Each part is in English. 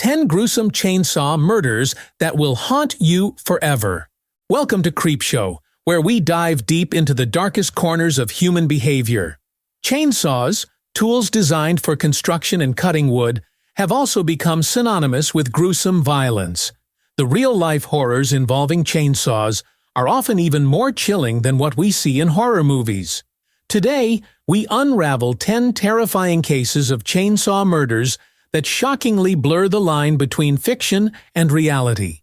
10 gruesome chainsaw murders that will haunt you forever. Welcome to Creepshow, where we dive deep into the darkest corners of human behavior. Chainsaws, tools designed for construction and cutting wood, have also become synonymous with gruesome violence. The real-life horrors involving chainsaws are often even more chilling than what we see in horror movies. Today, we unravel 10 terrifying cases of chainsaw murders that shockingly blur the line between fiction and reality.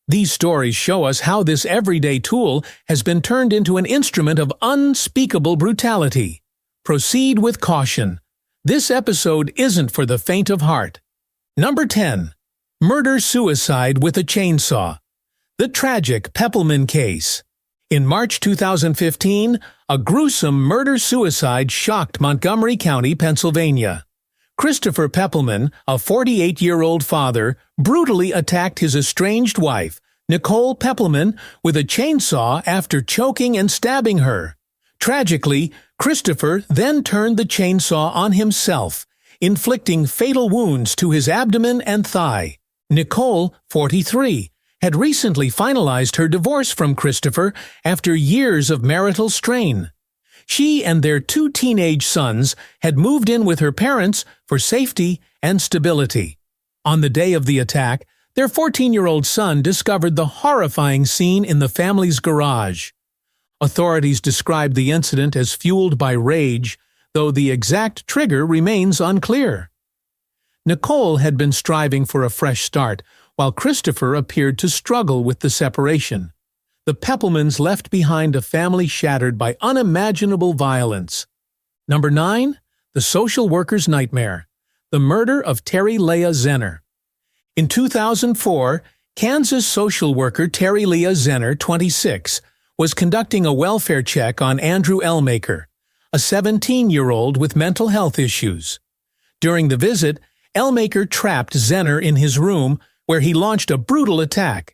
These stories show us how this everyday tool has been turned into an instrument of unspeakable brutality. Proceed with caution. This episode isn't for the faint of heart. Number 10. Murder-suicide with a chainsaw. The tragic Peppelman Case. In March 2015, a gruesome murder-suicide shocked Montgomery County, Pennsylvania. Christopher Peppelman, a 48-year-old father, brutally attacked his estranged wife, Nicole Peppelman, with a chainsaw after choking and stabbing her. Tragically, Christopher then turned the chainsaw on himself, inflicting fatal wounds to his abdomen and thigh. Nicole, 43, had recently finalized her divorce from Christopher after years of marital strain. She and their 2 teenage sons had moved in with her parents for safety and stability. On the day of the attack, their 14-year-old son discovered the horrifying scene in the family's garage. Authorities described the incident as fueled by rage, though the exact trigger remains unclear. Nicole had been striving for a fresh start, while Christopher appeared to struggle with the separation. The Peppelmans left behind a family shattered by unimaginable violence. Number 9. The social worker's nightmare. The murder of Teri Zenner. In 2004, Kansas social worker Teri Zenner, 26, was conducting a welfare check on Andrew Ellmaker, a 17-year-old with mental health issues. During the visit, Ellmaker trapped Zenner in his room, where he launched a brutal attack.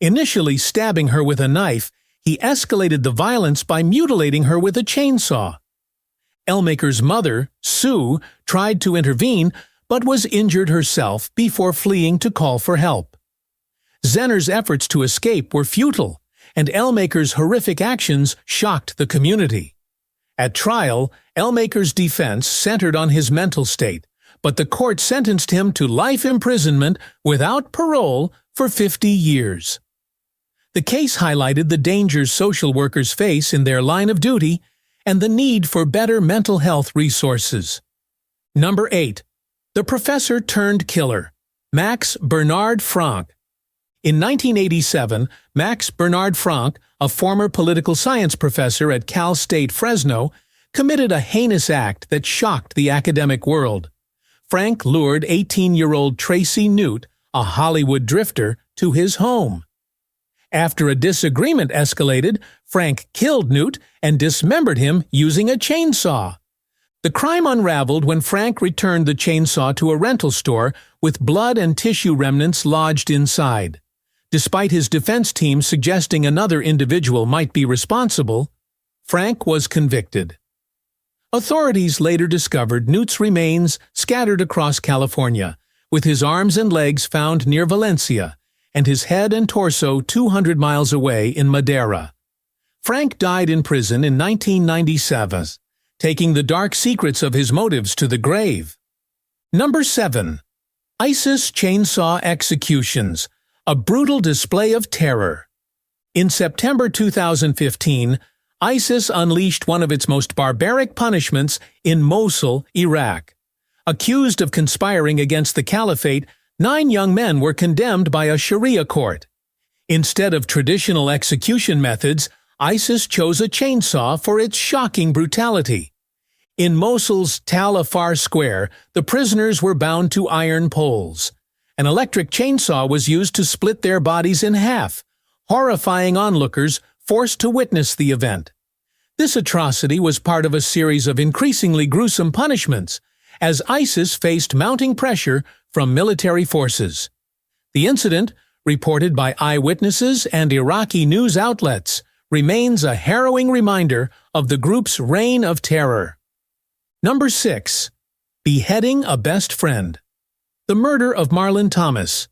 Initially stabbing her with a knife, he escalated the violence by mutilating her with a chainsaw. Ellmaker's mother, Sue, tried to intervene but was injured herself before fleeing to call for help. Zenner's efforts to escape were futile, and Ellmaker's horrific actions shocked the community. At trial, Ellmaker's defense centered on his mental state, but the court sentenced him to life imprisonment without parole for 50 years. The case highlighted the dangers social workers face in their line of duty and the need for better mental health resources. Number 8. The Professor-Turned-Killer. Max Bernard Franc. In 1987, Max Bernard Franc, a former political science professor at Cal State Fresno, committed a heinous act that shocked the academic world. Franc lured 18-year-old Tracy Newt, a Hollywood drifter, to his home. After a disagreement escalated, Franc killed Newt and dismembered him using a chainsaw. The crime unraveled when Franc returned the chainsaw to a rental store with blood and tissue remnants lodged inside. Despite his defense team suggesting another individual might be responsible, Franc was convicted. Authorities later discovered Newt's remains scattered across California, with his arms and legs found near Valencia, and his head and torso 200 miles away in Madera. Franc died in prison in 1997, taking the dark secrets of his motives to the grave. Number 7. ISIS chainsaw executions. A brutal display of terror. In September 2015, ISIS unleashed one of its most barbaric punishments in Mosul, Iraq. Accused of conspiring against the caliphate, 9 young men were condemned by a Sharia court. Instead of traditional execution methods, ISIS chose a chainsaw for its shocking brutality. In Mosul's Tal Afar Square, the prisoners were bound to iron poles. An electric chainsaw was used to split their bodies in half, horrifying onlookers forced to witness the event. This atrocity was part of a series of increasingly gruesome punishments, as ISIS faced mounting pressure from military forces. The incident, reported by eyewitnesses and Iraqi news outlets, remains a harrowing reminder of the group's reign of terror. Number 6. Beheading a best friend. The murder of Marlon Thomas.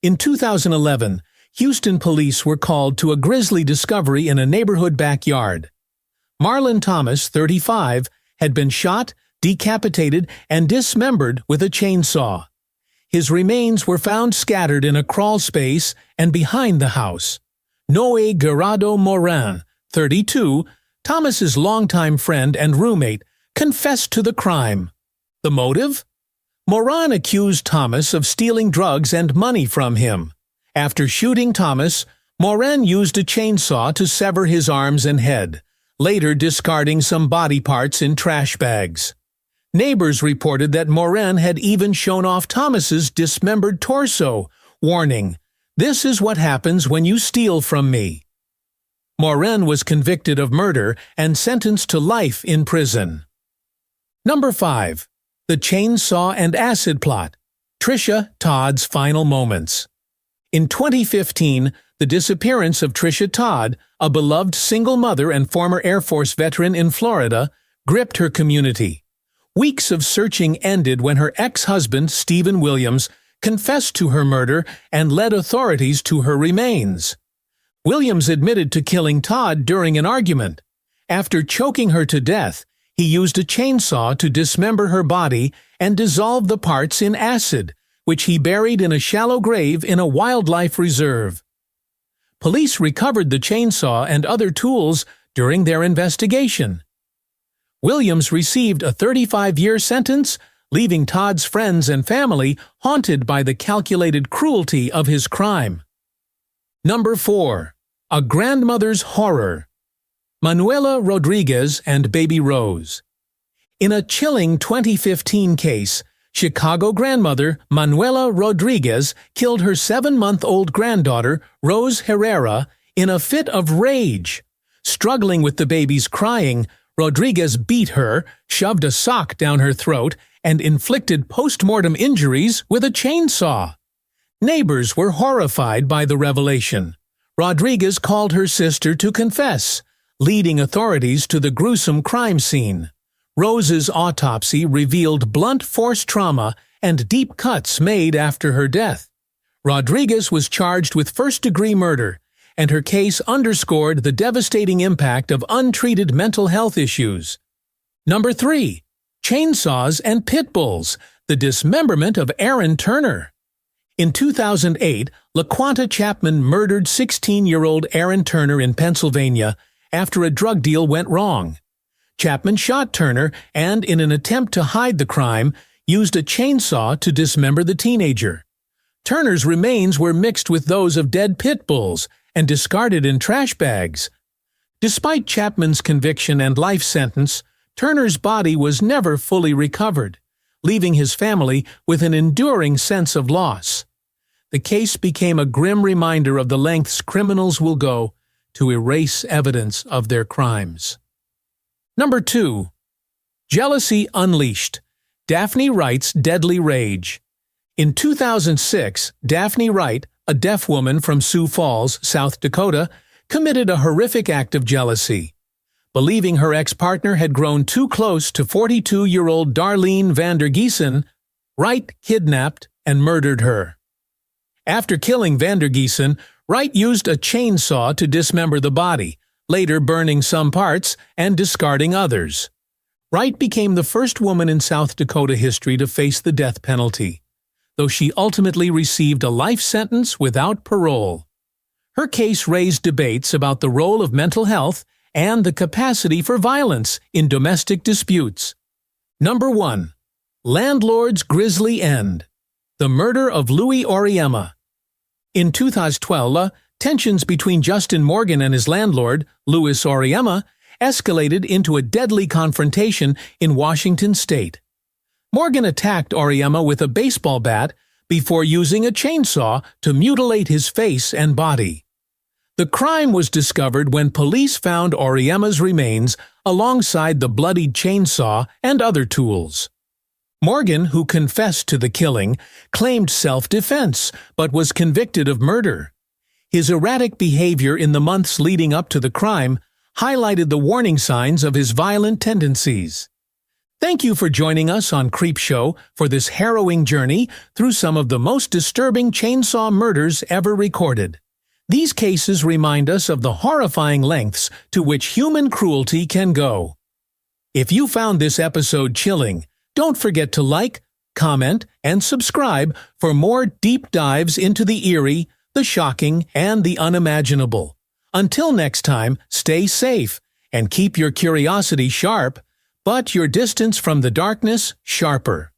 In 2011, Houston police were called to a grisly discovery in a neighborhood backyard. Marlon Thomas, 35, had been shot, decapitated, and dismembered with a chainsaw. His remains were found scattered in a crawl space and behind the house. Noé Gerardo Moran, 32, Thomas's longtime friend and roommate, confessed to the crime. The motive? Moran accused Thomas of stealing drugs and money from him. After shooting Thomas, Moran used a chainsaw to sever his arms and head, later discarding some body parts in trash bags. Neighbors reported that Moran had even shown off Thomas's dismembered torso, warning, "This is what happens when you steal from me." Moran was convicted of murder and sentenced to life in prison. Number 5. The Chainsaw and Acid Plot. Tricia, Todd's final moments. In 2015, the disappearance of Tricia Todd, a beloved single mother and former Air Force veteran in Florida, gripped her community. Weeks of searching ended when her ex-husband, Stephen Williams, confessed to her murder and led authorities to her remains. Williams admitted to killing Todd during an argument. After choking her to death, he used a chainsaw to dismember her body and dissolve the parts in acid, which he buried in a shallow grave in a wildlife reserve. Police recovered the chainsaw and other tools during their investigation. Williams received a 35-year sentence, leaving Todd's friends and family haunted by the calculated cruelty of his crime. Number 4. A Grandmother's Horror. Manuela Rodriguez and baby Rose. In a chilling 2015 case, Chicago grandmother Manuela Rodriguez killed her 7-month-old granddaughter, Rose Herrera, in a fit of rage. Struggling with the baby's crying, Rodriguez beat her, shoved a sock down her throat, and inflicted post-mortem injuries with a chainsaw. Neighbors were horrified by the revelation. Rodriguez called her sister to confess, leading authorities to the gruesome crime scene. Rose's autopsy revealed blunt force trauma and deep cuts made after her death. Rodriguez was charged with first-degree murder, and her case underscored the devastating impact of untreated mental health issues. Number 3. Chainsaws and Pit Bulls. The Dismemberment of Aaron Turner. In 2008, LaQuanta Chapman murdered 16-year-old Aaron Turner in Pennsylvania after a drug deal went wrong. Chapman shot Turner and, in an attempt to hide the crime, used a chainsaw to dismember the teenager. Turner's remains were mixed with those of dead pit bulls and discarded in trash bags. Despite Chapman's conviction and life sentence, Turner's body was never fully recovered, leaving his family with an enduring sense of loss. The case became a grim reminder of the lengths criminals will go to erase evidence of their crimes. Number 2. Jealousy Unleashed. Daphne Wright's Deadly Rage. In 2006, Daphne Wright, a deaf woman from Sioux Falls, South Dakota, committed a horrific act of jealousy. Believing her ex-partner had grown too close to 42-year-old Darlene Vandergeesen, Wright kidnapped and murdered her. After killing Vandergeesen, Wright used a chainsaw to dismember the body, later burning some parts and discarding others. Wright became the first woman in South Dakota history to face the death penalty, though she ultimately received a life sentence without parole. Her case raised debates about the role of mental health and the capacity for violence in domestic disputes. Number 1. Landlord's Grisly End. The Murder of Louis Auriemma. In 2012, tensions between Justin Morgan and his landlord, Louis Auriemma, escalated into a deadly confrontation in Washington state. Morgan attacked Auriemma with a baseball bat before using a chainsaw to mutilate his face and body. The crime was discovered when police found Auriemma's remains alongside the bloodied chainsaw and other tools. Morgan, who confessed to the killing, claimed self-defense but was convicted of murder. His erratic behavior in the months leading up to the crime highlighted the warning signs of his violent tendencies. Thank you for joining us on Creepshow for this harrowing journey through some of the most disturbing chainsaw murders ever recorded. These cases remind us of the horrifying lengths to which human cruelty can go. If you found this episode chilling, don't forget to like, comment, and subscribe for more deep dives into the eerie, the shocking, and the unimaginable. Until next time, stay safe and keep your curiosity sharp, but your distance from the darkness sharper.